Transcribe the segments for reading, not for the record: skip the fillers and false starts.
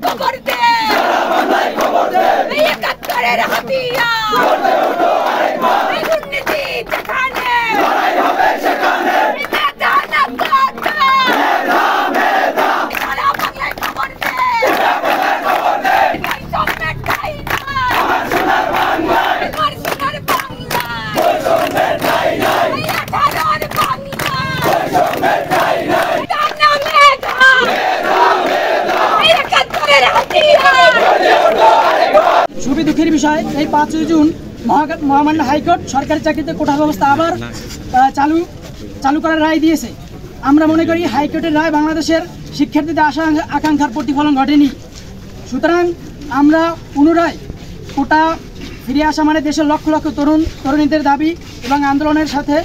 খবর দে এই একাত্তরের হাতিয়ার এই দুর্নীতি যেখানে লড়াই হবে সেখানে মেধা না কথা মেধা সারা বাংলায় খবর দে এই সন্ন্যার ঠাই না আমার সোনার বাংলায় আমার সোনার বাংলায় ওই সন্ন্যার ঠাই নাই এই 18 বাংলায় ওই সন্ন্যার ঠাই নাই মেধা এই একাত্তরের হাতিয়ার। খুবই দুঃখের বিষয়, এই 5 জুন মহামান্য হাইকোর্ট সরকারি চাকরিতে কোটা ব্যবস্থা আবার চালু করার রায় দিয়েছে। আমরা মনে করি হাইকোর্টের রায় বাংলাদেশের শিক্ষার্থীদের আশা আকাঙ্ক্ষার প্রতিফলন ঘটেনি। সুতরাং আমরা পুনরায় কোটা ফিরে আসা মানে দেশের লক্ষ লক্ষ তরুণীদের দাবি এবং আন্দোলনের সাথে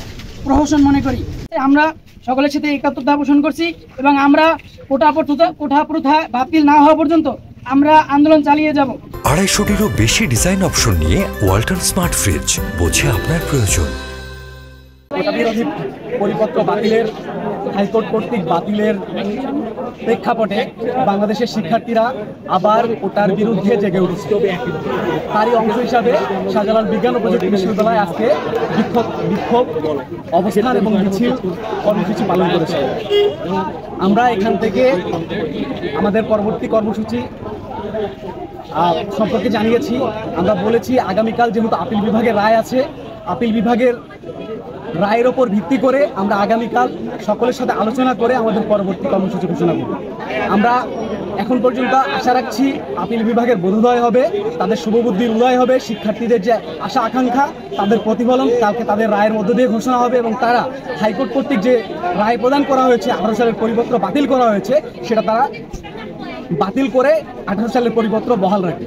প্রহসন মনে করি। আমরা সকলের সাথে একাত্মতা পোষণ করছি এবং আমরা কোটা প্রথা বাতিল না হওয়া পর্যন্ত আমরা আন্দোলন চালিয়ে যাব। 250-টিরও বেশি ডিজাইন অপশন নিয়ে ওয়ালটন স্মার্ট ফ্রিজ, বোঝে আপনার প্রয়োজন। কোটা বিরোধী পরিপত্র বাতিলের হাইকোর্ট কর্তৃক বাতিলের প্রেক্ষাপটে বাংলাদেশের শিক্ষার্থীরা আবার কোটার বিরুদ্ধে জেগে উঠেছে। তারই অংশ হিসাবে শাহজালাল বিজ্ঞান ও প্রযুক্তি বিশ্ববিদ্যালয় আজকে বিক্ষোভ অবস্থান এবং মিছিল কর্মসূচি পালন করেছে। আমরা এখান থেকে আমাদের পরবর্তী কর্মসূচি সম্পর্কে জানিয়েছি। আমরা বলেছি আগামীকাল যেহেতু আপিল বিভাগের রায় আছে, আপিল বিভাগের রায়ের ওপর ভিত্তি করে আমরা আগামীকাল সকলের সাথে আলোচনা করে আমাদের পরবর্তী কর্মসূচি ঘোষণা করব। আমরা এখন পর্যন্ত আশা রাখছি আপিল বিভাগের বোধোদয় হবে, তাদের শুভবুদ্ধির উদয় হবে, শিক্ষার্থীদের যে আশা আকাঙ্ক্ষা তাদের প্রতিফলন কালকে তাদের রায়ের মধ্য দিয়ে ঘোষণা হবে এবং তারা হাইকোর্ট কর্তৃক যে রায় প্রদান করা হয়েছে 18 সালের পরিপত্র বাতিল করা হয়েছে সেটা তারা বাতিল করে 18 সালের পরিপত্র বহাল রাখবে।